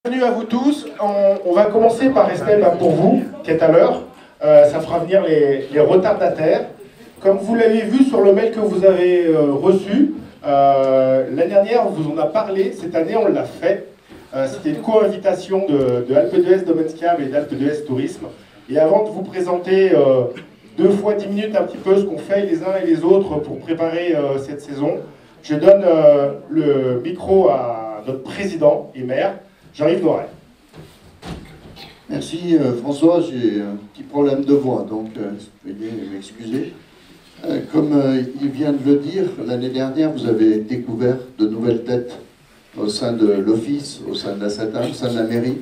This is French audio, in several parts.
Bienvenue à vous tous. On va commencer par respect pour vous, qui êtes à l'heure. Ça fera venir les retardataires. Comme vous l'avez vu sur le mail que vous avez reçu, l'année dernière, on vous en a parlé. Cette année, on l'a fait. C'était une co-invitation de Alpe d'Huez Domenscab et d'Alpe d'Huez Tourisme. Et avant de vous présenter 2 fois 10 minutes un petit peu ce qu'on fait les uns et les autres pour préparer cette saison, je donne le micro à notre président et maire, Jean-Yves Noiret. Merci François, j'ai un petit problème de voix, donc veuillez m'excuser. Comme il vient de le dire, l'année dernière, vous avez découvert de nouvelles têtes au sein de l'office, au sein de la SATA, au sein de la mairie.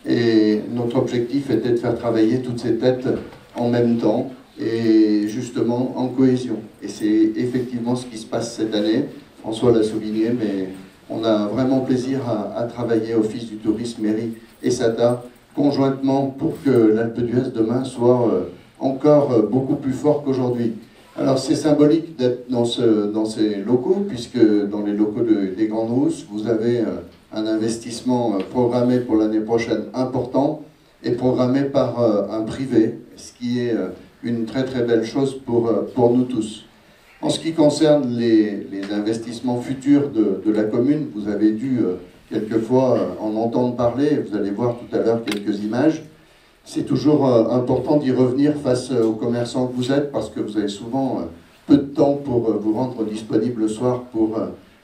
Et notre objectif était de faire travailler toutes ces têtes en même temps et justement en cohésion. Et c'est effectivement ce qui se passe cette année. François l'a souligné, mais on a vraiment plaisir à travailler Office du tourisme, mairie et SATA conjointement pour que l'Alpe d'Huez demain soit encore beaucoup plus fort qu'aujourd'hui. Alors c'est symbolique d'être dans ces locaux, puisque dans les locaux des Grandes Rousses, vous avez un investissement programmé pour l'année prochaine important et programmé par un privé, ce qui est une très très belle chose pour nous tous. En ce qui concerne les investissements futurs de la commune, vous avez dû quelquefois en entendre parler, vous allez voir tout à l'heure quelques images. C'est toujours important d'y revenir face aux commerçants que vous êtes, parce que vous avez souvent peu de temps pour vous rendre disponible le soir pour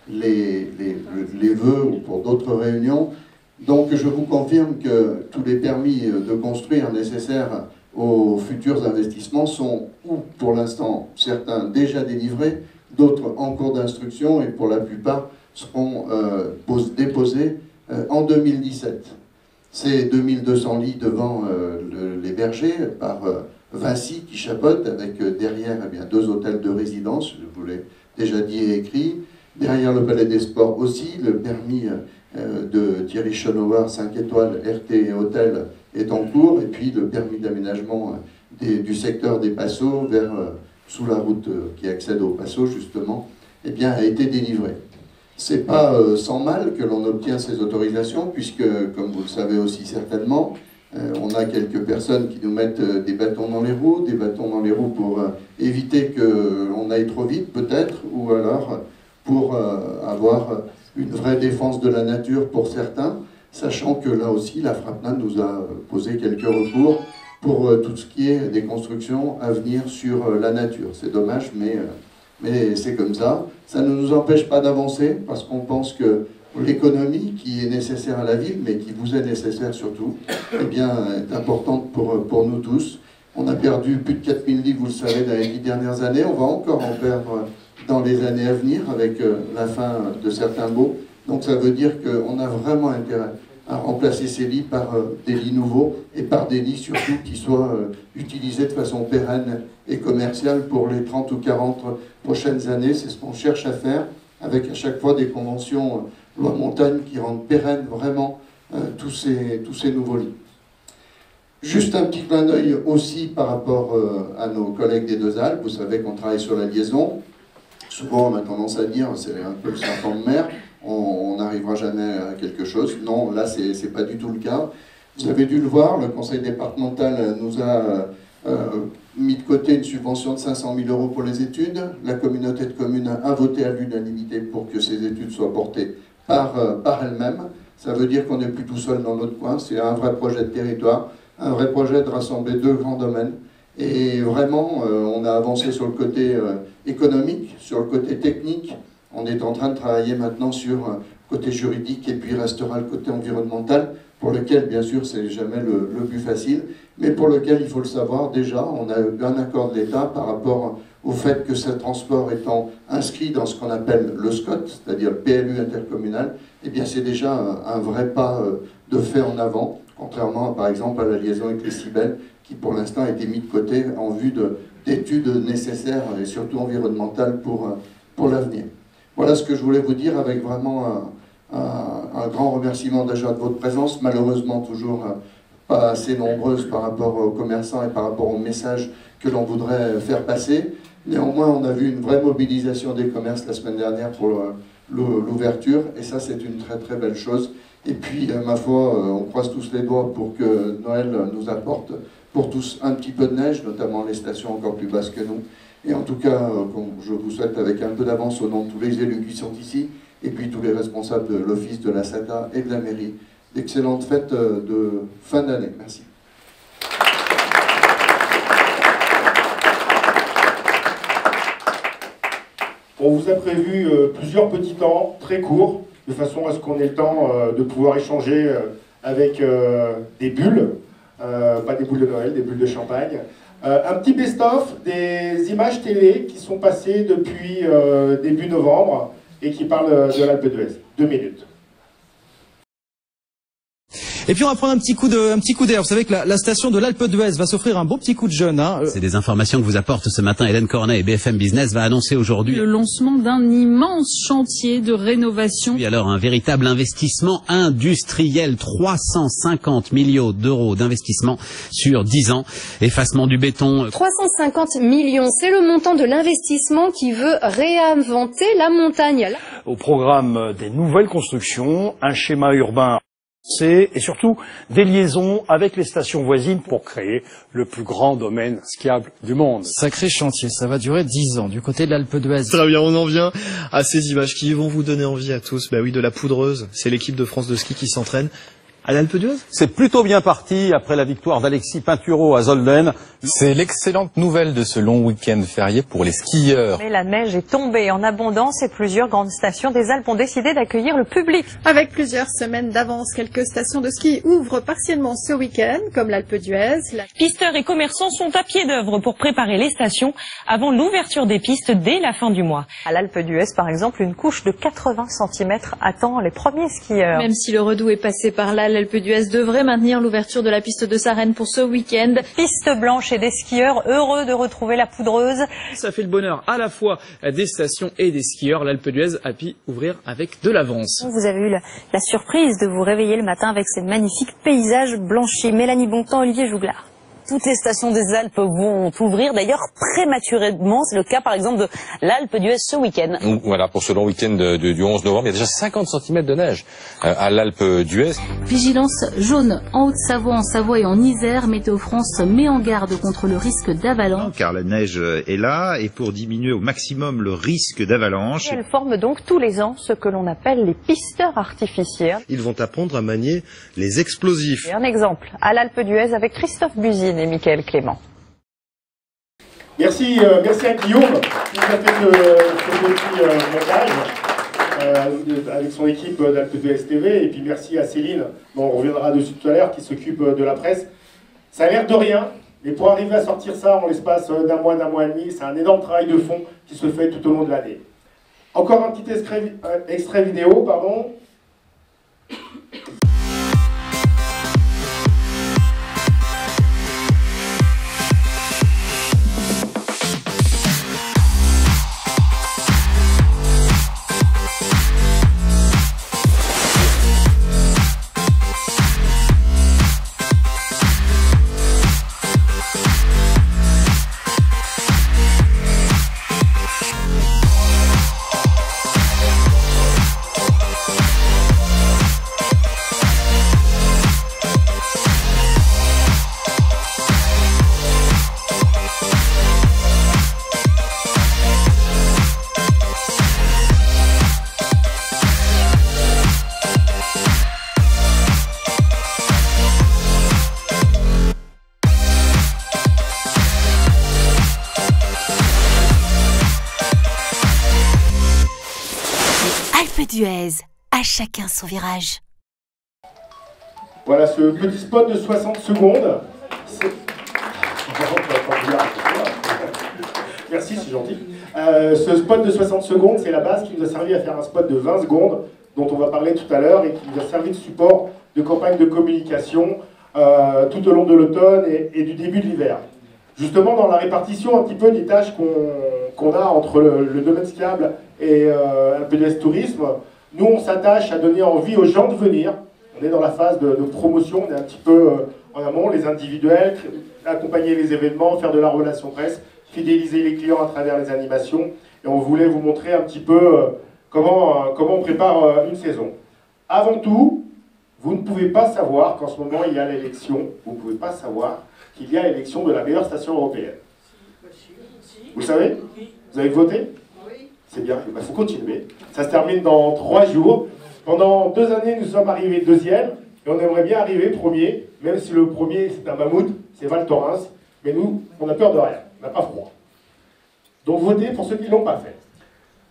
les vœux ou pour d'autres réunions. Donc je vous confirme que tous les permis de construire nécessaires aux futurs investissements sont, ou pour l'instant, certains déjà délivrés, d'autres en cours d'instruction et pour la plupart seront déposés en 2017. C'est 2200 lits devant les bergers par Vinci qui chapeaute avec derrière eh bien, 2 hôtels de résidence, je vous l'ai déjà dit et écrit. Derrière le Palais des Sports aussi, le permis de Thierry Chenauard 5 étoiles RT et Hôtel est en cours, et puis le permis d'aménagement du secteur des Passos vers sous la route qui accède aux Passos justement, eh bien, a été délivré. C'est pas sans mal que l'on obtient ces autorisations, puisque, comme vous le savez aussi certainement, on a quelques personnes qui nous mettent des bâtons dans les roues pour éviter qu'on aille trop vite peut-être, ou alors pour avoir une vraie défense de la nature pour certains, sachant que là aussi la FRAPNA nous a posé quelques recours pour tout ce qui est des constructions à venir sur la nature. C'est dommage, mais c'est comme ça. Ça ne nous empêche pas d'avancer, parce qu'on pense que l'économie qui est nécessaire à la ville, mais qui vous est nécessaire surtout, eh bien, est importante pour nous tous. On a perdu plus de 4000 lits, vous le savez, dans les 10 dernières années. On va encore en perdre dans les années à venir avec la fin de certains baux. Donc ça veut dire qu'on a vraiment intérêt à remplacer ces lits par des lits nouveaux et par des lits surtout qui soient utilisés de façon pérenne et commerciale pour les 30 ou 40 prochaines années. C'est ce qu'on cherche à faire avec à chaque fois des conventions loi montagne qui rendent pérennes vraiment tous ces nouveaux lits. Juste un petit clin d'œil aussi par rapport à nos collègues des 2 Alpes. Vous savez qu'on travaille sur la liaison. Souvent on a tendance à dire c'est un peu le serpent de mer, on n'arrivera jamais à quelque chose. Non, là c'est pas du tout le cas. Vous avez dû le voir, le conseil départemental nous a mis de côté une subvention de 500 000 € pour les études. La communauté de communes a voté à l'unanimité pour que ces études soient portées par elle-même. Ça veut dire qu'on n'est plus tout seul dans notre coin, c'est un vrai projet de territoire, un vrai projet de rassembler 2 grands domaines. Et vraiment, on a avancé sur le côté économique, sur le côté technique. On est en train de travailler maintenant sur le côté juridique, et puis restera le côté environnemental, pour lequel, bien sûr, c'est jamais le plus facile, mais pour lequel, il faut le savoir, déjà, on a eu un accord de l'État par rapport au fait que ce transport étant inscrit dans ce qu'on appelle le SCOT, c'est-à-dire le PLU intercommunal, eh bien c'est déjà un vrai pas de fait en avant, contrairement, par exemple, à la liaison avec les Cybèles, qui pour l'instant a été mis de côté en vue d'études nécessaires et surtout environnementales pour l'avenir. Voilà ce que je voulais vous dire, avec vraiment un grand remerciement déjà de votre présence, malheureusement toujours pas assez nombreuse par rapport aux commerçants et par rapport aux messages que l'on voudrait faire passer. Néanmoins, on a vu une vraie mobilisation des commerces la semaine dernière pour l'ouverture, et ça c'est une très très belle chose. Et puis, ma foi, on croise tous les doigts pour que Noël nous apporte pour tous un petit peu de neige, notamment les stations encore plus basses que nous. Et en tout cas, je vous souhaite avec un peu d'avance au nom de tous les élus qui sont ici, et puis tous les responsables de l'office, de la SACA et de la mairie, d'excellentes fêtes de fin d'année. Merci. On vous a prévu plusieurs petits temps très courts, de façon à ce qu'on ait le temps de pouvoir échanger avec des bulles, pas des boules de Noël, des bulles de champagne. Un petit best-of des images télé qui sont passées depuis début novembre et qui parlent de l'Alpe d'Huez. 2 minutes. Et puis on va prendre un petit coup d'air. Vous savez que la station de l'Alpe d'Huez va s'offrir un beau petit coup de jeune. C'est des informations que vous apporte ce matin Hélène Cornet et BFM Business va annoncer aujourd'hui le lancement d'un immense chantier de rénovation. Et alors un véritable investissement industriel, 350 millions d'euros d'investissement sur 10 ans. Effacement du béton. 350 millions, c'est le montant de l'investissement qui veut réinventer la montagne. Au programme des nouvelles constructions, un schéma urbain et surtout des liaisons avec les stations voisines pour créer le plus grand domaine skiable du monde. Sacré chantier, ça va durer 10 ans du côté de l'Alpe d'Huez. Très bien, on en vient à ces images qui vont vous donner envie à tous. Bah oui, de la poudreuse, c'est l'équipe de France de ski qui s'entraîne à l'Alpe d'Huez. C'est plutôt bien parti après la victoire d'Alexis Pinturo à Zolden. C'est l'excellente nouvelle de ce long week-end férié pour les skieurs. Mais la neige est tombée en abondance et plusieurs grandes stations des Alpes ont décidé d'accueillir le public. Avec plusieurs semaines d'avance, quelques stations de ski ouvrent partiellement ce week-end, comme l'Alpe d'Huez. Pisteurs et commerçants sont à pied d'œuvre pour préparer les stations avant l'ouverture des pistes dès la fin du mois. À l'Alpe d'Huez, par exemple, une couche de 80 cm attend les premiers skieurs. Même si le Redoux est passé par là, l'Alpe d'Huez devrait maintenir l'ouverture de la piste de Sarenne pour ce week-end. Piste blanche et des skieurs heureux de retrouver la poudreuse. Ça fait le bonheur à la fois des stations et des skieurs. L'Alpe d'Huez a pu ouvrir avec de l'avance. Vous avez eu la surprise de vous réveiller le matin avec ces magnifiques paysages blanchis. Mélanie Bontemps, Olivier Jouglard. Toutes les stations des Alpes vont ouvrir d'ailleurs prématurément. C'est le cas par exemple de l'Alpe d'Huez ce week-end. Voilà, pour ce long week-end du 11 novembre, il y a déjà 50 cm de neige à l'Alpe d'Huez. Vigilance jaune en Haute-Savoie, en Savoie et en Isère. Météo France met en garde contre le risque d'avalanche. Car la neige est là et pour diminuer au maximum le risque d'avalanche. Elle forme donc tous les ans ce que l'on appelle les pisteurs artificiels. Ils vont apprendre à manier les explosifs. Et un exemple à l'Alpe d'Huez avec Christophe Buzine et Michael Clément. Merci à Guillaume qui nous a fait ce petit montage avec son équipe d'Alpe d'Huez TV. Et puis merci à Céline, dont on reviendra dessus tout à l'heure, qui s'occupe de la presse. Ça a l'air de rien, mais pour arriver à sortir ça en l'espace d'un mois et demi, c'est un énorme travail de fond qui se fait tout au long de l'année. Encore un petit extrait vidéo, pardon. Alpe d'Huez, à chacun son virage. Voilà ce petit spot de 60 secondes. Merci, c'est gentil. Ce spot de 60 secondes, c'est la base qui nous a servi à faire un spot de 20 secondes, dont on va parler tout à l'heure, et qui nous a servi de support de campagne de communication tout au long de l'automne et du début de l'hiver. Justement, dans la répartition un petit peu des tâches qu'on a entre le domaine skiable et Alpe d'Huez Tourisme, nous on s'attache à donner envie aux gens de venir. On est dans la phase de promotion, on est un petit peu en amont, les individuels, accompagner les événements, faire de la relation presse, fidéliser les clients à travers les animations. Et on voulait vous montrer un petit peu comment on prépare une saison. Avant tout, vous ne pouvez pas savoir qu'en ce moment il y a l'élection, vous ne pouvez pas savoir qu'il y a l'élection de la meilleure station européenne. Vous le savez? Vous avez voté? C'est bien, il faut continuer. Ça se termine dans 3 jours. Pendant 2 années, nous sommes arrivés deuxième, et on aimerait bien arriver premier, même si le premier c'est un mammouth, c'est Val Thorens, mais nous, on n'a peur de rien, on n'a pas froid. Donc votez pour ceux qui ne l'ont pas fait.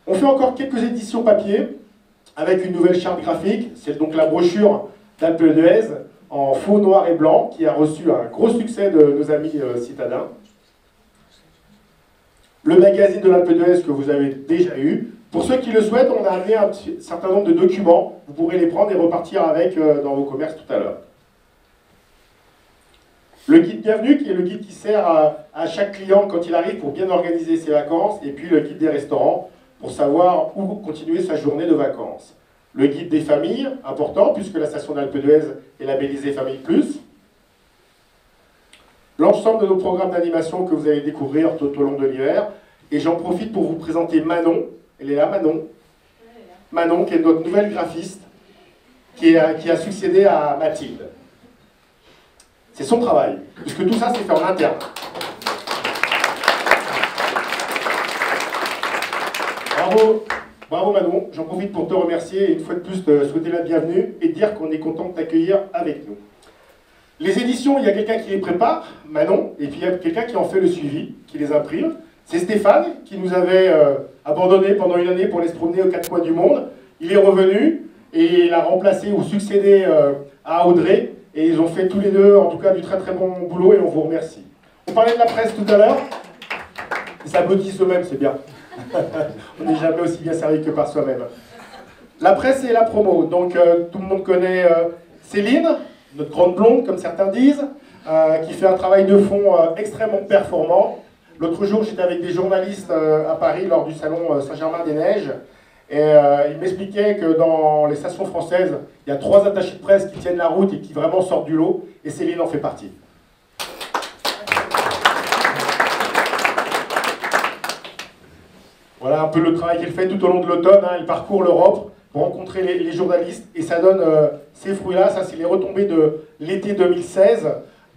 On fait encore quelques éditions papier, avec une nouvelle charte graphique, c'est donc la brochure d'Alpe d'Huez, en faux, noir et blanc, qui a reçu un gros succès de nos amis citadins. Le magazine de l'Alpe d'Huez que vous avez déjà eu. Pour ceux qui le souhaitent, on a amené un certain nombre de documents. Vous pourrez les prendre et repartir avec dans vos commerces tout à l'heure. Le guide bienvenue, qui est le guide qui sert à chaque client quand il arrive pour bien organiser ses vacances. Et puis le guide des restaurants, pour savoir où continuer sa journée de vacances. Le guide des familles, important, puisque la station d'Alpe d'Huez est labellisée Famille Plus. L'ensemble de nos programmes d'animation que vous allez découvrir tout au long de l'hiver. Et j'en profite pour vous présenter Manon. Elle est là, Manon. Manon, qui est notre nouvelle graphiste, qui a succédé à Mathilde. C'est son travail, puisque tout ça, c'est fait en interne. Bravo, bravo Manon. J'en profite pour te remercier et une fois de plus te souhaiter la bienvenue et dire qu'on est content de t'accueillir avec nous. Les éditions, il y a quelqu'un qui les prépare, Manon, et puis il y a quelqu'un qui en fait le suivi, qui les imprime. C'est Stéphane, qui nous avait abandonnés pendant une année pour aller se promener aux 4 coins du monde. Il est revenu et il a remplacé ou succédé à Audrey. Et ils ont fait tous les deux, en tout cas, du très très bon boulot et on vous remercie. On parlait de la presse tout à l'heure. Ils s'applaudissent eux-mêmes, c'est bien. On n'est jamais aussi bien servi que par soi-même. La presse et la promo. Donc tout le monde connaît Céline, notre grande blonde, comme certains disent, qui fait un travail de fond extrêmement performant. L'autre jour, j'étais avec des journalistes à Paris lors du salon Saint-Germain-des-Neiges. Et il m'expliquait que dans les stations françaises, il y a 3 attachés de presse qui tiennent la route et qui vraiment sortent du lot. Et Céline en fait partie. Voilà un peu le travail qu'elle fait tout au long de l'automne. Hein. Elle parcourt l'Europe pour rencontrer les journalistes. Et ça donne ces fruits-là. Ça, c'est les retombées de l'été 2016.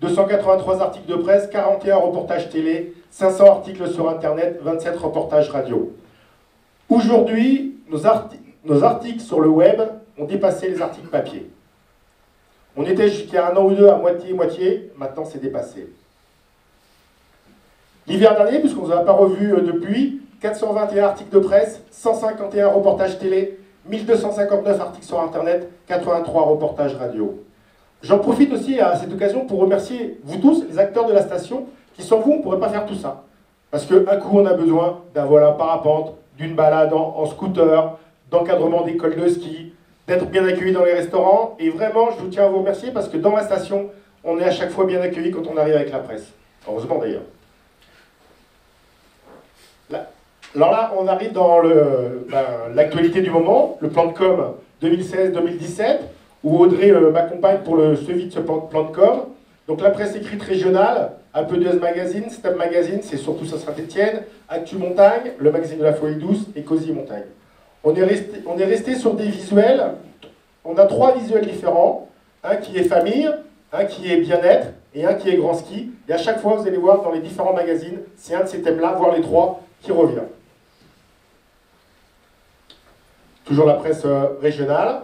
283 articles de presse, 41 reportages télé, 500 articles sur Internet, 27 reportages radio. Aujourd'hui, nos articles sur le web ont dépassé les articles papier. On était jusqu'à 1 an ou 2 à moitié-moitié, maintenant c'est dépassé. L'hiver dernier, puisqu'on ne vous a pas revu depuis, 421 articles de presse, 151 reportages télé, 1259 articles sur Internet, 83 reportages radio. J'en profite aussi à cette occasion pour remercier vous tous, les acteurs de la station, qui sans vous, on ne pourrait pas faire tout ça. Parce qu'un coup, on a besoin d'un vol à parapente, d'une balade en scooter, d'encadrement d'école de ski, d'être bien accueilli dans les restaurants. Et vraiment, je vous tiens à vous remercier parce que dans la station, on est à chaque fois bien accueilli quand on arrive avec la presse. Heureusement d'ailleurs. Alors là, on arrive dans l'actualité du moment, le plan de com 2016-2017, où Audrey m'accompagne pour le suivi de ce plan de com. Donc la presse écrite régionale, Alpe d'Huez Magazine, Step Magazine, c'est surtout sur Saint-Étienne, Actu Montagne, le magazine de la Folie Douce et Cosy Montagne. On est resté sur des visuels, on a 3 visuels différents, un qui est famille, un qui est bien-être et un qui est grand ski. Et à chaque fois, vous allez voir dans les différents magazines, c'est un de ces thèmes-là, voire les 3, qui revient. Toujours la presse régionale.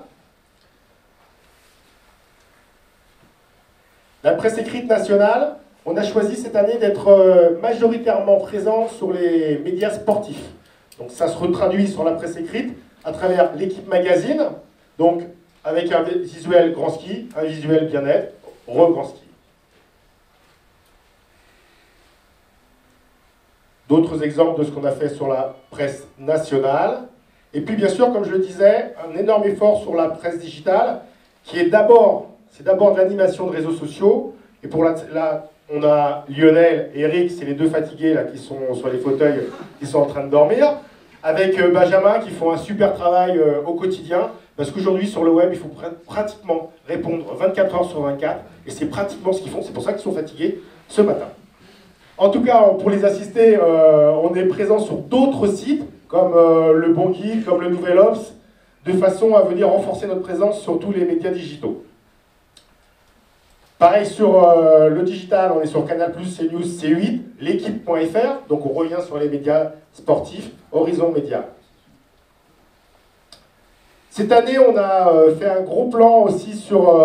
La presse écrite nationale, on a choisi cette année d'être majoritairement présent sur les médias sportifs. Donc ça se retraduit sur la presse écrite à travers l'équipe magazine, donc avec un visuel grand ski, un visuel bien-être, grand ski. D'autres exemples de ce qu'on a fait sur la presse nationale. Et puis bien sûr, comme je le disais, un énorme effort sur la presse digitale, qui est d'abord de l'animation de réseaux sociaux. Et pour là, on a Lionel et Eric, c'est les 2 fatigués là, qui sont sur les fauteuils, qui sont en train de dormir. Avec Benjamin, qui font un super travail au quotidien. Parce qu'aujourd'hui, sur le web, il faut pratiquement répondre 24 heures sur 24. Et c'est pratiquement ce qu'ils font. C'est pour ça qu'ils sont fatigués ce matin. En tout cas, pour les assister, on est présent sur d'autres sites, comme le Bon Guide, comme le Nouvel Obs, de façon à venir renforcer notre présence sur tous les médias digitaux. Pareil sur le digital, on est sur Canal+, CNews, C8, l'équipe.fr, donc on revient sur les médias sportifs, Horizon Média. Cette année, on a fait un gros plan aussi sur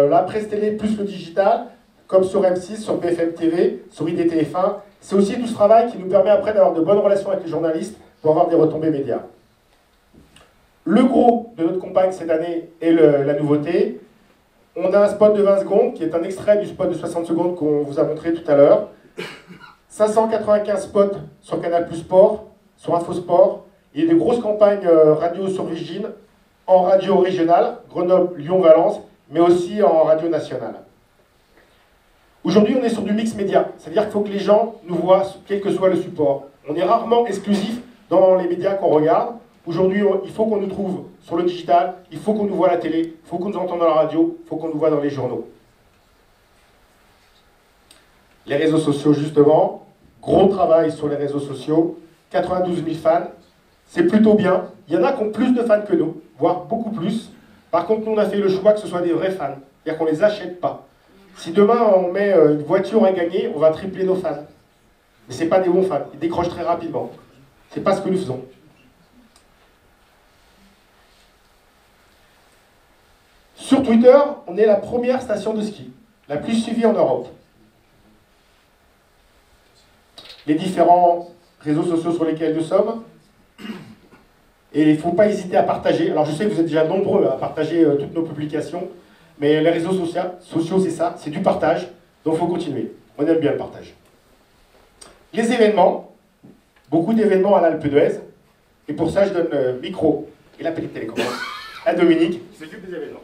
la presse télé plus le digital, comme sur M6, sur BFM TV, sur IDTF1. C'est aussi tout ce travail qui nous permet après d'avoir de bonnes relations avec les journalistes pour avoir des retombées médias. Le gros de notre campagne cette année est la nouveauté. On a un spot de 20 secondes qui est un extrait du spot de 60 secondes qu'on vous a montré tout à l'heure. 595 spots sur Canal+ Sport, sur Infosport. Il y a des grosses campagnes radio sur Virgin, en radio régionale, Grenoble, Lyon, Valence, mais aussi en radio nationale. Aujourd'hui, on est sur du mix média, c'est-à-dire qu'il faut que les gens nous voient, quel que soit le support. On est rarement exclusif dans les médias qu'on regarde. Aujourd'hui, il faut qu'on nous trouve sur le digital, il faut qu'on nous voit à la télé, il faut qu'on nous entende dans la radio, il faut qu'on nous voit dans les journaux. Les réseaux sociaux, justement, gros travail sur les réseaux sociaux, 92 000 fans, c'est plutôt bien. Il y en a qui ont plus de fans que nous, voire beaucoup plus. Par contre, nous, on a fait le choix que ce soit des vrais fans, c'est-à-dire qu'on ne les achète pas. Si demain, on met une voiture à gagner, on va tripler nos fans. Mais ce n'est pas des bons fans, ils décrochent très rapidement. Ce n'est pas ce que nous faisons. Sur Twitter, on est la première station de ski, la plus suivie en Europe. Les différents réseaux sociaux sur lesquels nous sommes. Et il ne faut pas hésiter à partager. Alors je sais que vous êtes déjà nombreux à partager toutes nos publications, mais les réseaux sociaux, c'est ça, c'est du partage, donc il faut continuer. On aime bien le partage. Les événements, beaucoup d'événements à l'Alpe d'Huez, et pour ça je donne le micro et la petite télécommande à Dominique, qui s'occupe des événements.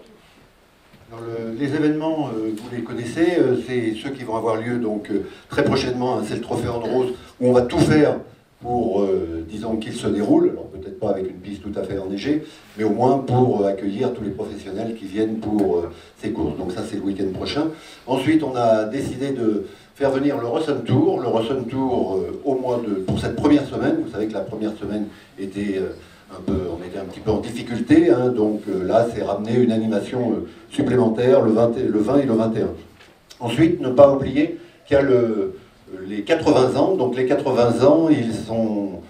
Alors, les événements, vous les connaissez, c'est ceux qui vont avoir lieu donc très prochainement, hein, c'est le Trophée Andros, où on va tout faire pour, disons, qu'il se déroule, alors peut-être pas avec une piste tout à fait enneigée, mais au moins pour accueillir tous les professionnels qui viennent pour ces courses. Donc ça, c'est le week-end prochain. Ensuite, on a décidé de faire venir le Rossum Tour. Le Rossum Tour, pour cette première semaine, vous savez que la première semaine était on était un petit peu en difficulté, hein, donc là, c'est ramener une animation supplémentaire le 20 et le 21. Ensuite, ne pas oublier qu'il y a les 80 ans, donc les 80 ans, ils sont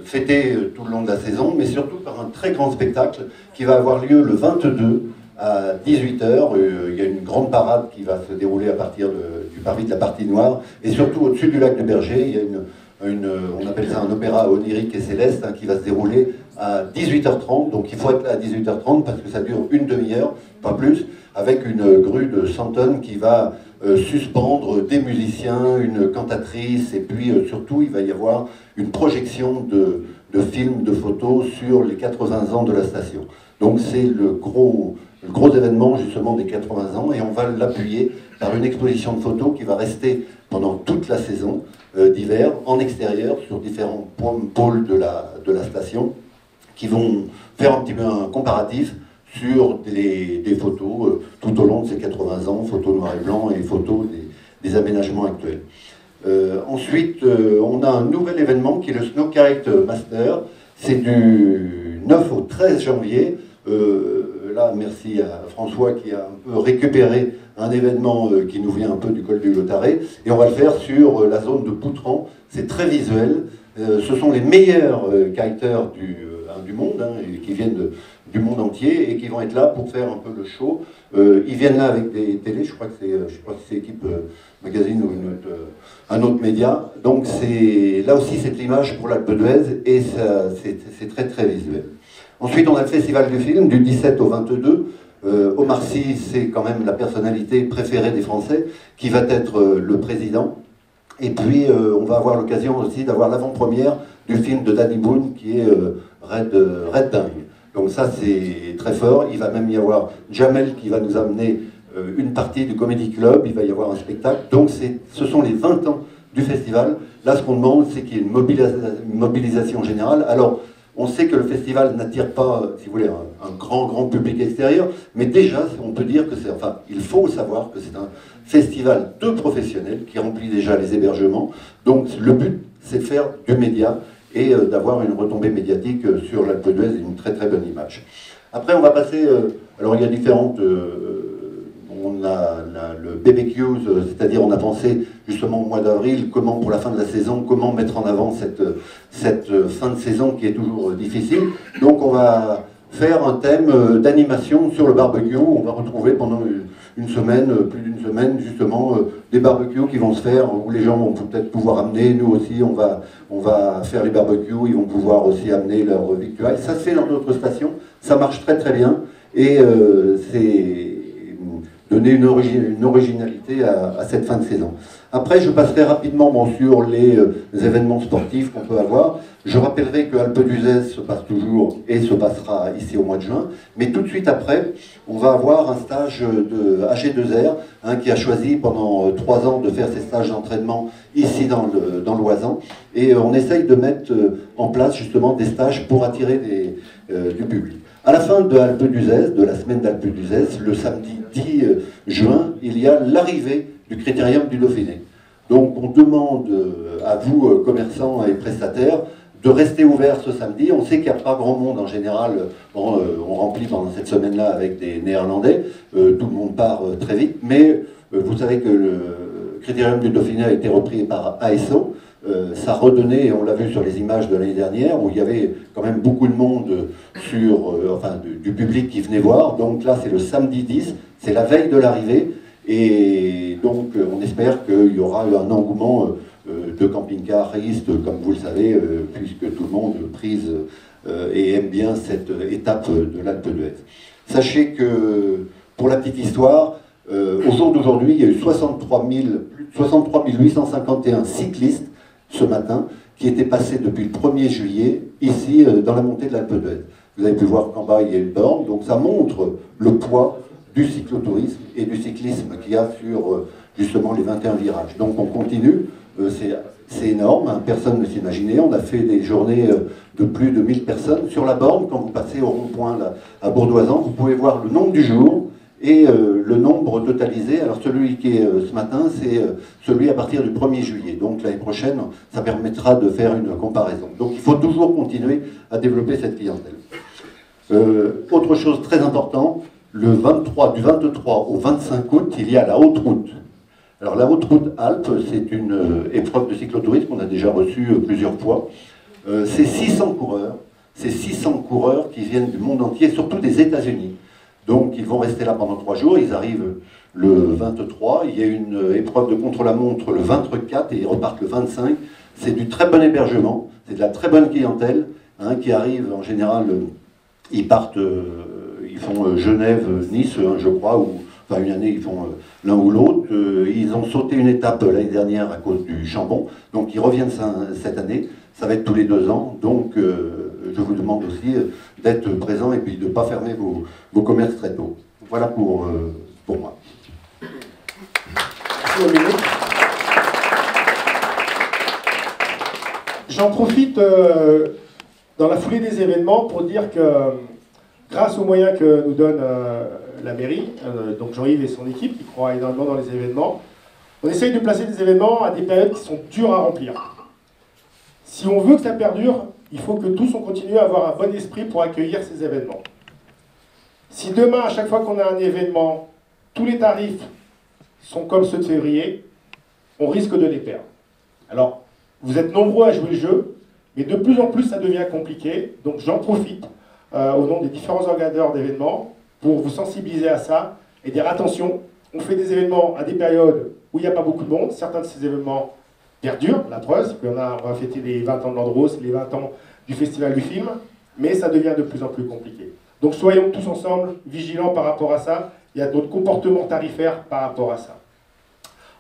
fêtés tout le long de la saison, mais surtout par un très grand spectacle qui va avoir lieu le 22 à 18h. Il y a une grande parade qui va se dérouler à partir du parvis de la Partie Noire, et surtout au-dessus du lac de Berger, il y a on appelle ça un opéra onirique et céleste, hein, qui va se dérouler à 18h30, donc il faut être là à 18h30 parce que ça dure une demi-heure, pas plus, avec une grue de 100 tonnes qui va suspendre des musiciens, une cantatrice, et puis surtout il va y avoir une projection de films, de photos sur les 80 ans de la station. Donc c'est le gros événement justement des 80 ans, et on va l'appuyer par une exposition de photos qui va rester pendant toute la saison d'hiver, en extérieur, sur différents pôles de la station, qui vont faire un petit peu un comparatif sur des photos tout au long de ces 80 ans, photos noir et blanc et photos des aménagements actuels. Ensuite, on a un nouvel événement qui est le Snowkite Master. C'est du 9 au 13 janvier. Là, merci à François qui a un peu récupéré un événement qui nous vient un peu du col du Lotaret, et on va le faire sur la zone de Poutran. C'est très visuel. Ce sont les meilleurs kiteurs du monde, hein, qui viennent du monde entier et qui vont être là pour faire un peu le show. Ils viennent là avec des télés, je crois que c'est Équipe Magazine ou un autre média. Donc là aussi c'est l'image pour l'Alpe d'Huez, et c'est très très visuel. Ensuite, on a le Festival du film du 17 au 22. Omar Sy, c'est quand même la personnalité préférée des Français, qui va être le président. Et puis, on va avoir l'occasion aussi d'avoir l'avant-première du film de Danny Boone, qui est Red Dingue. Donc ça, c'est très fort. Il va même y avoir Jamel qui va nous amener une partie du Comedy Club. Il va y avoir un spectacle. Donc ce sont les 20 ans du festival. Là, ce qu'on demande, c'est qu'il y ait une mobilisation générale. Alors, on sait que le festival n'attire pas, si vous voulez, un grand public extérieur, mais déjà, on peut dire que c'est, enfin, il faut savoir que c'est un festival de professionnels qui remplit déjà les hébergements. Donc, le but, c'est de faire du média et d'avoir une retombée médiatique sur l'Alpe d'Huez et une très très bonne image. Après, on va passer, alors il y a différentes, on a le BBQs, c'est-à-dire on a pensé justement au mois d'avril, comment pour la fin de la saison, comment mettre en avant cette fin de saison qui est toujours difficile. Donc on va faire un thème d'animation sur le barbecue. On va retrouver pendant une semaine, plus d'une semaine, justement, des barbecues qui vont se faire, où les gens vont peut-être pouvoir amener, nous aussi, on va faire les barbecues, ils vont pouvoir aussi amener leur victuailles. Ça se fait dans d'autres stations, ça marche très très bien, et c'est donner une originalité à cette fin de saison. Après, je passerai rapidement sur les événements sportifs qu'on peut avoir. Je rappellerai que Alpe d'Huez se passe toujours et se passera ici au mois de juin. Mais tout de suite après, on va avoir un stage de AG2R qui a choisi pendant 3 ans de faire ses stages d'entraînement ici dans l'Oisans. Et on essaye de mettre en place justement des stages pour attirer du public. À la fin de Alpe d'Huez, de la semaine d'Alpe d'Huez, le samedi 10 juin, il y a l'arrivée du Critérium du Dauphiné. Donc on demande à vous, commerçants et prestataires, de rester ouverts ce samedi. On sait qu'il n'y a pas grand monde en général. Bon, on remplit pendant cette semaine-là avec des Néerlandais. Tout le monde part très vite. Mais vous savez que le Critérium du Dauphiné a été repris par ASO. Ça redonnait, et on l'a vu sur les images de l'année dernière, où il y avait quand même beaucoup de monde du public qui venait voir. Donc là, c'est le samedi 10, c'est la veille de l'arrivée. Et donc, on espère qu'il y aura un engouement de camping-caristes, comme vous le savez, puisque tout le monde prise et aime bien cette étape de l'Alpe d'Huez. Sachez que, pour la petite histoire, au jour d'aujourd'hui, il y a eu 63 851 cyclistes ce matin qui étaient passés depuis le 1er juillet, ici, dans la montée de l'Alpe d'Huez. Vous avez pu voir qu'en bas, il y a une borne, donc ça montre le poids du cyclotourisme et du cyclisme qu'il y a sur justement les 21 virages. Donc on continue, c'est énorme, personne ne s'imaginait. On a fait des journées de plus de 1000 personnes. Sur la borne, quand vous passez au rond-point à Bourdoisan, vous pouvez voir le nombre du jour et le nombre totalisé. Alors celui qui est ce matin, c'est celui à partir du 1er juillet. Donc l'année prochaine, ça permettra de faire une comparaison. Donc il faut toujours continuer à développer cette clientèle. Autre chose très importante, du 23 au 25 août, il y a la Haute Route. Alors la Haute Route Alpes, c'est une épreuve de cyclotourisme qu'on a déjà reçue plusieurs fois. C'est 600 coureurs qui viennent du monde entier, surtout des États-Unis. Donc ils vont rester là pendant 3 jours, ils arrivent le 23, il y a une épreuve de contre-la-montre le 24 et ils repartent le 25. C'est du très bon hébergement, c'est de la très bonne clientèle qui arrive en général, ils partent... Ils font Genève, Nice, je crois, ou enfin une année ils font l'un ou l'autre. Ils ont sauté une étape l'année dernière à cause du Chambon, donc ils reviennent cette année. Ça va être tous les 2 ans, donc je vous demande aussi d'être présent et puis de ne pas fermer vos commerces très tôt. Voilà pour moi. J'en profite dans la foulée des événements pour dire que grâce aux moyens que nous donne la mairie, donc Jean-Yves et son équipe qui croient énormément dans les événements, on essaye de placer des événements à des périodes qui sont dures à remplir. Si on veut que ça perdure, il faut que tous on continue à avoir un bon esprit pour accueillir ces événements. Si demain, à chaque fois qu'on a un événement, tous les tarifs sont comme ceux de février, on risque de les perdre. Alors, vous êtes nombreux à jouer le jeu, mais de plus en plus ça devient compliqué, donc j'en profite au nom des différents organisateurs d'événements pour vous sensibiliser à ça et dire attention, on fait des événements à des périodes où il n'y a pas beaucoup de monde. Certains de ces événements perdurent, la preuve, on va fêter les 20 ans de l'Andros, les 20 ans du Festival du film, mais ça devient de plus en plus compliqué. Donc soyons tous ensemble vigilants par rapport à ça. Il y a d'autres comportements tarifaires par rapport à ça.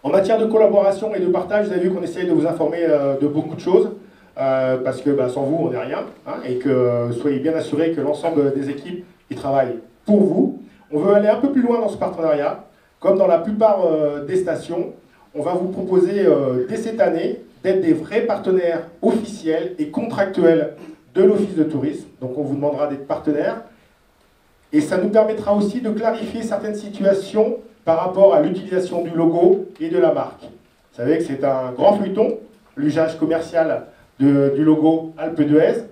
En matière de collaboration et de partage, vous avez vu qu'on essaye de vous informer de beaucoup de choses. Parce que sans vous, on n'est rien, et que soyez bien assurés que l'ensemble des équipes qui travaillent pour vous. On veut aller un peu plus loin dans ce partenariat. Comme dans la plupart des stations, on va vous proposer dès cette année d'être des vrais partenaires officiels et contractuels de l'Office de tourisme. Donc on vous demandera d'être partenaire. Et ça nous permettra aussi de clarifier certaines situations par rapport à l'utilisation du logo et de la marque. Vous savez que c'est un grand feuilleton, l'usage commercial du logo Alpe d'Huez.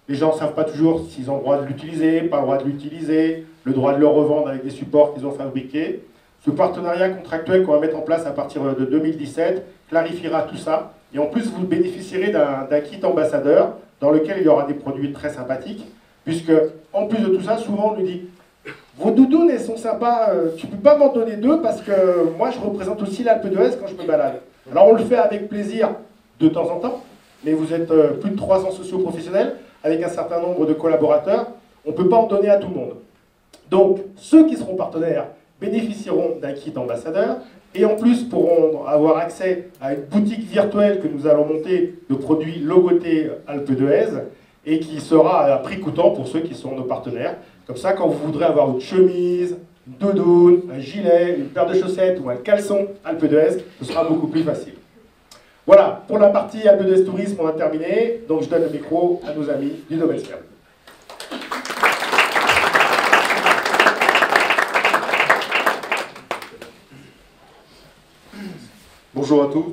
Les gens ne savent pas toujours s'ils ont le droit de l'utiliser, pas le droit de l'utiliser, le droit de le revendre avec des supports qu'ils ont fabriqués. Ce partenariat contractuel qu'on va mettre en place à partir de 2017 clarifiera tout ça. Et en plus, vous bénéficierez d'un kit ambassadeur dans lequel il y aura des produits très sympathiques. Puisque, en plus de tout ça, souvent on nous dit « Vos doudounes, elles sont sympas, tu ne peux pas m'en donner deux parce que moi, je représente aussi l'Alpe d'Huez quand je me balade. » Alors, on le fait avec plaisir de temps en temps, mais vous êtes plus de 300 socio-professionnels avec un certain nombre de collaborateurs. On ne peut pas en donner à tout le monde. Donc, ceux qui seront partenaires bénéficieront d'un kit ambassadeur et en plus pourront avoir accès à une boutique virtuelle que nous allons monter de produits logotés Alpe d'Huez et qui sera à prix coûtant pour ceux qui sont nos partenaires. Comme ça, quand vous voudrez avoir une chemise, une doudoune, un gilet, une paire de chaussettes ou un caleçon Alpe d'Huez, ce sera beaucoup plus facile. Voilà, pour la partie Alpe d'Huez Tourisme, on a terminé. Donc je donne le micro à nos amis du domaine skiable. Bonjour à tous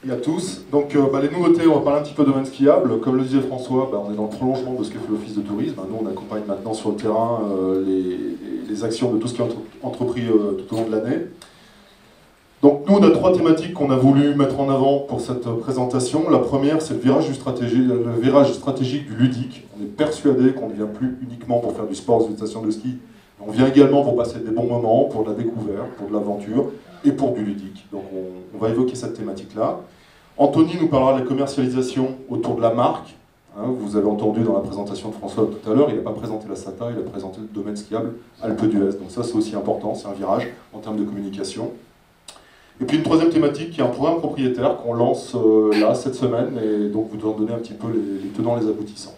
et à tous. Donc les nouveautés, on va parler un petit peu de domaine skiable. Comme le disait François, on est dans le prolongement de ce que fait l'Office de tourisme. Nous, on accompagne maintenant sur le terrain les actions de tout ce qui est entrepris tout au long de l'année. Donc nous, on a 3 thématiques qu'on a voulu mettre en avant pour cette présentation. La première, c'est le virage stratégique du ludique. On est persuadé qu'on ne vient plus uniquement pour faire du sport sur une station de ski. On vient également pour passer des bons moments, pour de la découverte, pour de l'aventure et pour du ludique. Donc on va évoquer cette thématique-là. Anthony nous parlera de la commercialisation autour de la marque. Vous avez entendu dans la présentation de François tout à l'heure, il n'a pas présenté la SATA, il a présenté le domaine skiable Alpe d'Huez. Donc ça, c'est aussi important, c'est un virage en termes de communication. Et puis une troisième thématique qui est un programme propriétaire qu'on lance là, cette semaine, et donc vous devez en donner un petit peu les tenants, les aboutissants.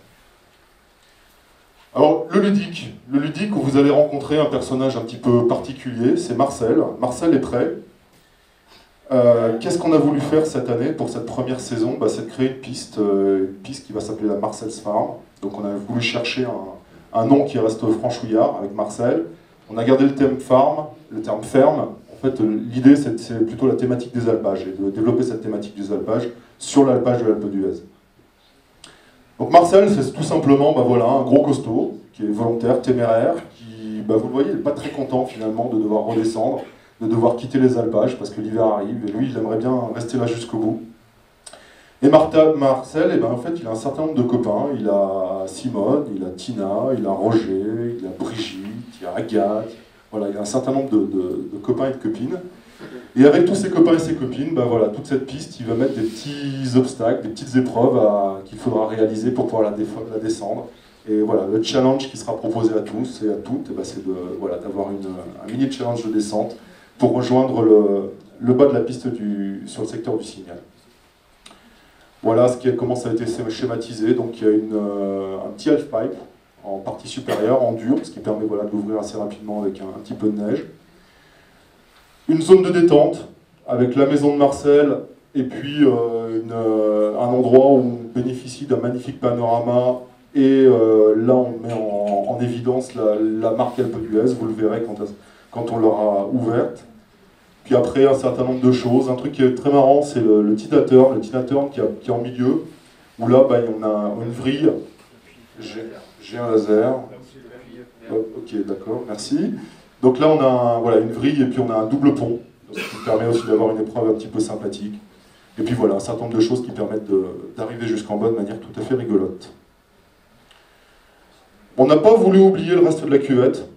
Alors, le ludique où vous allez rencontrer un personnage un petit peu particulier, c'est Marcel. Marcel est prêt. Qu'est-ce qu'on a voulu faire cette année pour cette première saison? C'est de créer une piste qui va s'appeler la Marcel's Farm. Donc on a voulu chercher un nom qui reste franchouillard avec Marcel. On a gardé le thème farm, le terme ferme. En fait, l'idée, c'est plutôt la thématique des alpages et de développer cette thématique des alpages sur l'alpage de l'Alpe d'Huez. Donc Marcel, c'est tout simplement un gros costaud, qui est volontaire, téméraire, qui, vous le voyez, il n'est pas très content finalement de devoir redescendre, de devoir quitter les alpages parce que l'hiver arrive, et lui, il aimerait bien rester là jusqu'au bout. Et Marcel, en fait, il a un certain nombre de copains. Il a Simone, il a Tina, il a Roger, il a Brigitte, il a Agathe. Voilà, il a un certain nombre de copains et de copines. Et avec tous ses copains et ses copines, toute cette piste, il va mettre des petits obstacles, des petites épreuves qu'il faudra réaliser pour pouvoir la descendre. Et voilà, le challenge qui sera proposé à tous et à toutes, c'est d'avoir un mini challenge de descente pour rejoindre le bas de la piste sur le secteur du Signal. Voilà comment ça a été schématisé. Donc il y a un petit half-pipe en partie supérieure, en dur, ce qui permet d'ouvrir assez rapidement avec un petit peu de neige. Une zone de détente avec la maison de Marcel et puis un endroit où on bénéficie d'un magnifique panorama et là on met en évidence la marque Alpe d'Huez, vous le verrez quand on l'aura ouverte. Puis après un certain nombre de choses, un truc qui est très marrant c'est le tinateur qui est en milieu où là on a une vrille, j'ai un laser, ok d'accord, merci. Donc là, on a une vrille et puis on a un double pont, ce qui permet aussi d'avoir une épreuve un petit peu sympathique. Et puis voilà, un certain nombre de choses qui permettent d'arriver jusqu'en bas de manière tout à fait rigolote. On n'a pas voulu oublier le reste de la cuvette.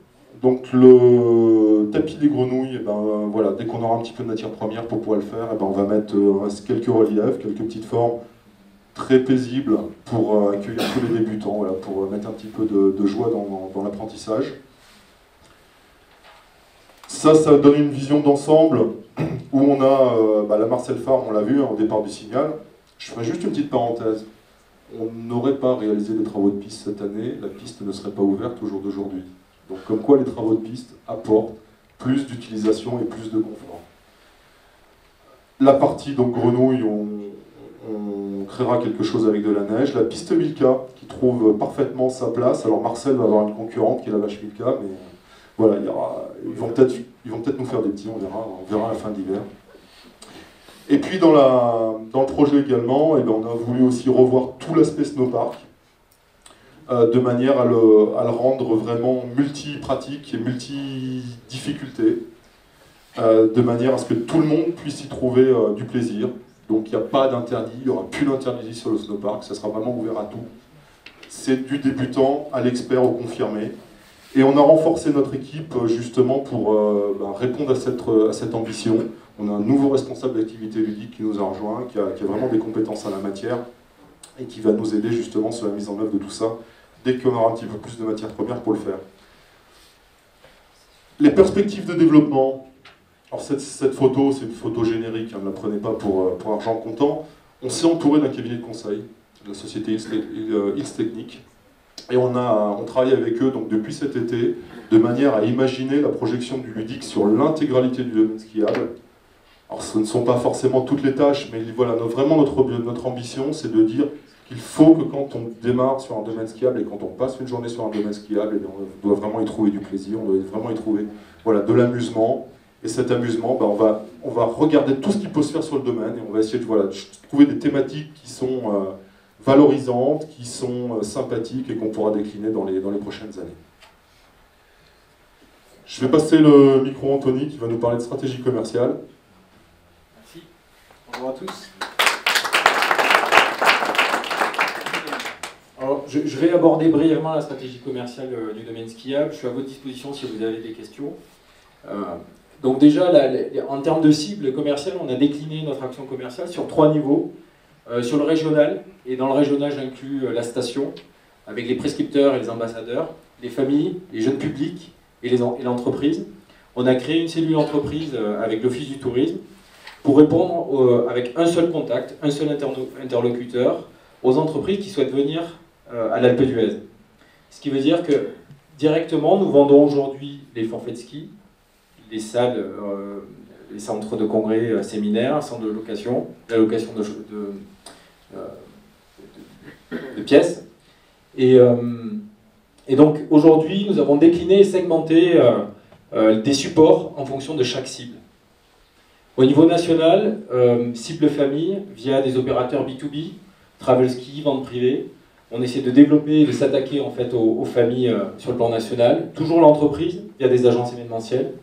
Donc le tapis des grenouilles, dès qu'on aura un petit peu de matière première pour pouvoir le faire, on va mettre quelques reliefs, quelques petites formes très paisibles pour accueillir tous les débutants, pour mettre un petit peu de joie dans l'apprentissage. Ça donne une vision d'ensemble où on a la Marcel Farm, on l'a vu au départ du Signal. Je ferai juste une petite parenthèse. On n'aurait pas réalisé des travaux de piste cette année, la piste ne serait pas ouverte au jour d'aujourd'hui. Donc comme quoi les travaux de piste apportent plus d'utilisation et plus de confort. La partie donc grenouille, on créera quelque chose avec de la neige. La piste Milka qui trouve parfaitement sa place. Alors Marcel va avoir une concurrente qui est la vache Milka, mais voilà, ils vont peut-être nous faire des petits, on verra à la fin d'hiver. Et puis dans le projet également, on a voulu aussi revoir tout l'aspect snowpark, de manière à le rendre vraiment multi-pratique et multi-difficulté. de manière à ce que tout le monde puisse y trouver du plaisir. Donc il n'y a pas d'interdit, il n'y aura plus d'interdit sur le snowpark, ça sera vraiment ouvert à tout. C'est du débutant à l'expert, au confirmé. Et on a renforcé notre équipe justement pour répondre à cette ambition. On a un nouveau responsable d'activité ludique qui nous a rejoint, qui a vraiment des compétences en la matière et qui va nous aider justement sur la mise en œuvre de tout ça dès qu'on aura un petit peu plus de matières premières pour le faire. Les perspectives de développement. Alors cette photo, c'est une photo générique, hein, ne la prenez pas pour argent comptant. On s'est entouré d'un cabinet de conseil, de la société X Technique. Et on travaille avec eux donc, depuis cet été, de manière à imaginer la projection du ludique sur l'intégralité du domaine skiable. Alors ce ne sont pas forcément toutes les tâches, mais voilà, vraiment notre ambition, c'est de dire qu'il faut que quand on démarre sur un domaine skiable et quand on passe une journée sur un domaine skiable, on doit vraiment y trouver du plaisir, on doit vraiment y trouver de l'amusement. Et cet amusement, on va regarder tout ce qui peut se faire sur le domaine et on va essayer de trouver des thématiques qui sont valorisantes, qui sont sympathiques et qu'on pourra décliner dans les prochaines années. Je vais passer le micro à Anthony qui va nous parler de stratégie commerciale. Merci. Bonjour à tous. Alors, je vais aborder brièvement la stratégie commerciale du domaine skiable. Je suis à votre disposition si vous avez des questions. Donc déjà, en termes de cible commerciale, on a décliné notre action commerciale sur 3 niveaux. Sur le régional, et dans le régional j'inclus la station, avec les prescripteurs et les ambassadeurs, les familles, les jeunes publics et l'entreprise. On a créé une cellule entreprise avec l'Office du tourisme pour répondre avec un seul contact, un seul interlocuteur aux entreprises qui souhaitent venir à l'Alpe d'Huez. Ce qui veut dire que directement nous vendons aujourd'hui les forfaits de ski, les salles, les centres de congrès, séminaires, centres de location, la location de pièces. Et donc aujourd'hui, nous avons décliné et segmenté des supports en fonction de chaque cible. Au niveau national, cible famille via des opérateurs B2B, travel ski, vente privée. On essaie de développer et de s'attaquer en fait aux familles sur le plan national. Toujours l'entreprise via des agences événementielles.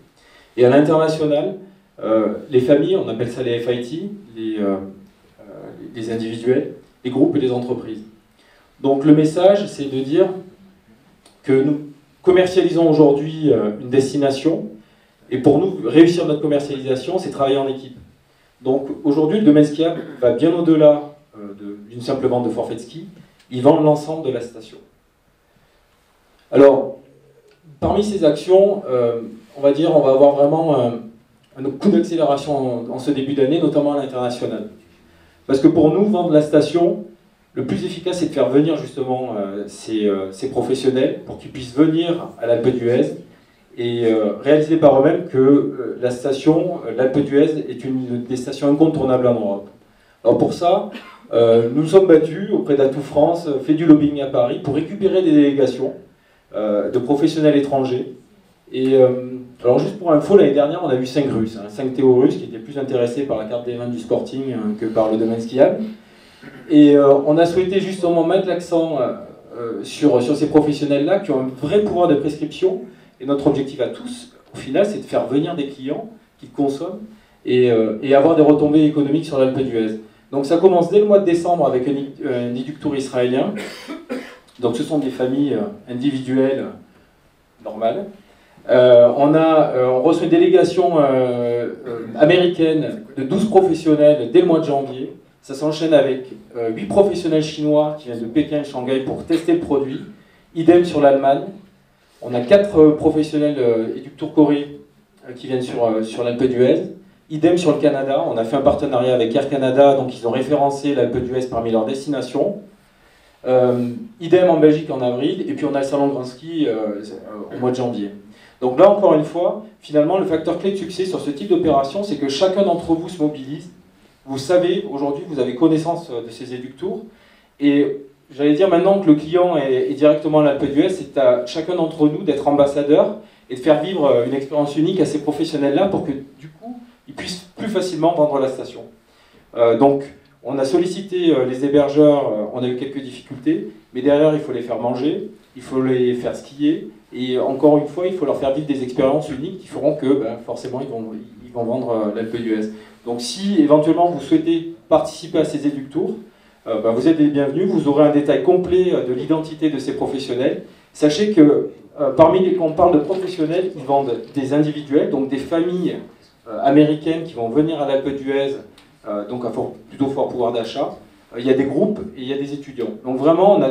Et à l'international, les familles, on appelle ça les FIT, les individuels, les groupes et les entreprises. Donc le message, c'est de dire que nous commercialisons aujourd'hui une destination, et pour nous, réussir notre commercialisation, c'est travailler en équipe. Donc aujourd'hui, le domaine skiable va bien au-delà d'une simple vente de forfait de ski, il vend l'ensemble de la station. Alors, parmi ces actions, on va avoir vraiment un coup d'accélération en ce début d'année, notamment à l'international. Parce que pour nous, vendre la station, le plus efficace, c'est de faire venir justement ces professionnels pour qu'ils puissent venir à l'Alpe d'Huez et réaliser par eux-mêmes que la station, l'Alpe d'Huez, est une des stations incontournables en Europe. Alors pour ça, nous sommes battus auprès d'Atout France, fait du lobbying à Paris pour récupérer des délégations de professionnels étrangers. Et alors juste pour info, l'année dernière, on a vu 5 Russes, 5 Théo-Russes qui étaient plus intéressés par la carte des vins du Sporting que par le domaine skiable. Et on a souhaité justement mettre l'accent sur ces professionnels-là qui ont un vrai pouvoir de prescription. Et notre objectif à tous, au final, c'est de faire venir des clients qui consomment et avoir des retombées économiques sur l'Alpe d'Huez. Donc ça commence dès le mois de décembre avec un éductour israélien. Donc ce sont des familles individuelles normales. On reçoit une délégation américaine de 12 professionnels dès le mois de janvier. Ça s'enchaîne avec 8 professionnels chinois qui viennent de Pékin et Shanghai pour tester le produit. Idem sur l'Allemagne. On a 4 professionnels éductour Corée qui viennent sur l'Alpe d'Huez. Idem sur le Canada. On a fait un partenariat avec Air Canada, donc ils ont référencé l'Alpe d'Huez parmi leurs destinations. Idem en Belgique en avril. Et puis on a le Salon Grand Ski au mois de janvier. Donc là, encore une fois, finalement, le facteur clé de succès sur ce type d'opération, c'est que chacun d'entre vous se mobilise. Vous savez, aujourd'hui, vous avez connaissance de ces éductours. Et j'allais dire maintenant que le client est directement à l'Alpe d'Huez, c'est à chacun d'entre nous d'être ambassadeur et de faire vivre une expérience unique à ces professionnels-là pour que, du coup, ils puissent plus facilement vendre la station. Donc, on a sollicité les hébergeurs, on a eu quelques difficultés, mais derrière, il faut les faire manger, il faut les faire skier, Et encore une fois, il faut leur faire vivre des expériences uniques qui feront que forcément ils vont vendre l'Alpe d'Huez. Donc si éventuellement vous souhaitez participer à ces Eductours, vous êtes les bienvenus, vous aurez un détail complet de l'identité de ces professionnels. Sachez que quand on parle de professionnels, ils vendent des individuels, donc des familles américaines qui vont venir à l'Alpe d'Huez, donc à plutôt fort pouvoir d'achat. Il y a des groupes et il y a des étudiants. Donc vraiment, on a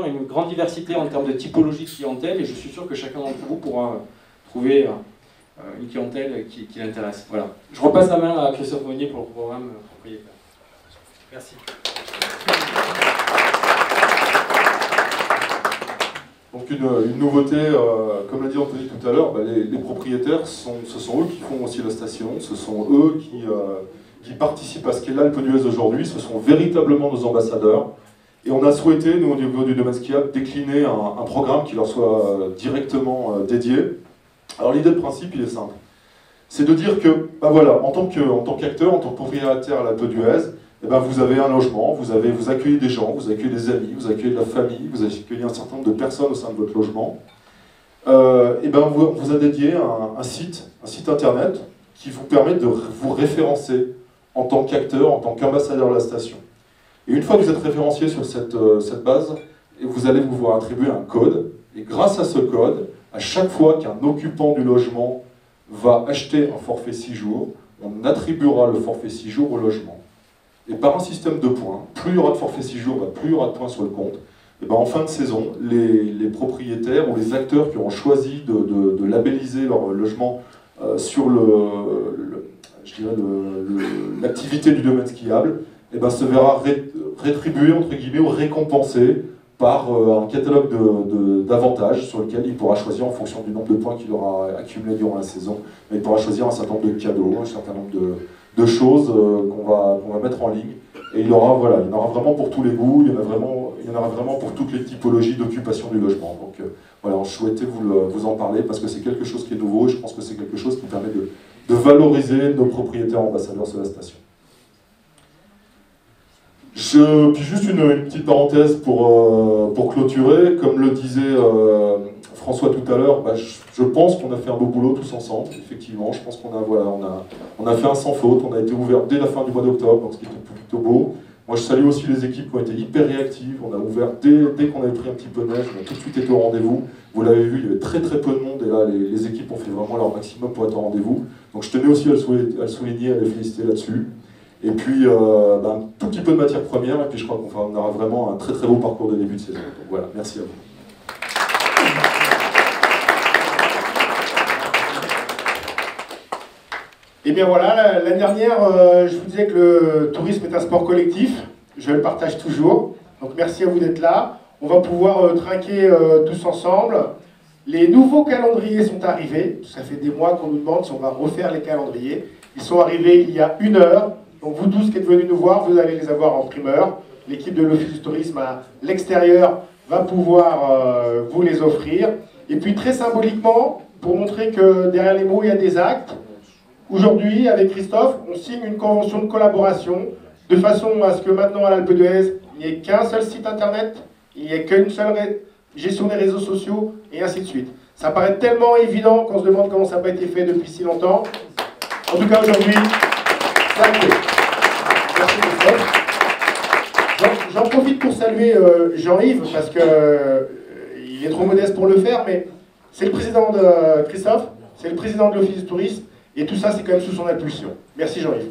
une grande diversité en termes de typologie de clientèle, et je suis sûr que chacun d'entre vous pourra trouver une clientèle qui l'intéresse. Voilà. Je repasse la main à Christophe Monnier pour le programme propriétaire. Merci. Donc une nouveauté, comme l'a dit Anthony tout à l'heure, les propriétaires, ce sont eux qui font aussi la station, ce sont eux qui participent à ce qu'est l'Alpe d'Huez aujourd'hui, ce sont véritablement nos ambassadeurs. Et on a souhaité, nous, au niveau du domaine skiable, décliner un programme qui leur soit directement dédié. Alors l'idée de principe, il est simple. C'est de dire que, en tant qu'acteur, en tant que propriétaire à l'Alpe d'Huez, vous avez un logement, vous accueillez des gens, vous accueillez des amis, vous accueillez de la famille, vous accueillez un certain nombre de personnes au sein de votre logement. On vous a dédié un site internet qui vous permet de vous référencer en tant qu'acteur, en tant qu'ambassadeur de la station. Et une fois que vous êtes référencié sur cette base, vous allez vous voir attribuer un code. Et grâce à ce code, à chaque fois qu'un occupant du logement va acheter un forfait 6 jours, on attribuera le forfait 6 jours au logement. Et par un système de points, plus il y aura de forfait 6 jours, plus il y aura de points sur le compte. Et en fin de saison, les propriétaires ou les acteurs qui auront choisi de labelliser leur logement sur l'activité du domaine skiable, se verra rétribué, entre guillemets, ou récompensé par un catalogue d'avantages sur lequel il pourra choisir en fonction du nombre de points qu'il aura accumulé durant la saison. Mais il pourra choisir un certain nombre de cadeaux, un certain nombre de choses qu'on va mettre en ligne. Et il y en aura vraiment pour tous les goûts, il y en aura vraiment pour toutes les typologies d'occupation du logement. Donc voilà, je souhaitais vous en parler parce que c'est quelque chose qui est nouveau et je pense que c'est quelque chose qui permet de valoriser nos propriétaires ambassadeurs sur la station. Puis juste une petite parenthèse pour clôturer, comme le disait François tout à l'heure, je pense qu'on a fait un beau boulot tous ensemble, effectivement. Je pense qu'on a fait un sans faute, on a été ouvert dès la fin du mois d'octobre, donc ce qui était plutôt beau. Moi je salue aussi les équipes qui ont été hyper réactives, on a ouvert dès qu'on avait pris un petit peu de neige, on a tout de suite été au rendez-vous. Vous l'avez vu, il y avait très peu de monde et là les équipes ont fait vraiment leur maximum pour être au rendez-vous. Donc je tenais aussi à le souligner, à les féliciter là-dessus. Et puis un tout petit peu de matière première, et puis je crois qu'on aura vraiment un très beau parcours de début de saison. Donc voilà, merci à vous. Et bien voilà, l'année dernière, je vous disais que le tourisme est un sport collectif, je le partage toujours, donc merci à vous d'être là. On va pouvoir trinquer tous ensemble. Les nouveaux calendriers sont arrivés, ça fait des mois qu'on nous demande si on va refaire les calendriers. Ils sont arrivés il y a 1 heure. Donc vous tous qui êtes venus nous voir, vous allez les avoir en primeur. L'équipe de l'Office du tourisme à l'extérieur va pouvoir vous les offrir. Et puis très symboliquement, pour montrer que derrière les mots, il y a des actes, aujourd'hui, avec Christophe, on signe une convention de collaboration de façon à ce que maintenant à l'Alpe d'Huez, il n'y ait qu'un seul site internet, il n'y ait qu'une seule gestion des réseaux sociaux, et ainsi de suite. Ça paraît tellement évident qu'on se demande comment ça n'a pas été fait depuis si longtemps. En tout cas, aujourd'hui, ça a été. Merci Christophe. J'en profite pour saluer Jean-Yves, parce qu'il est trop modeste pour le faire, mais c'est le président de Christophe, c'est le président de l'Office du tourisme, et tout ça, c'est quand même sous son impulsion. Merci Jean-Yves.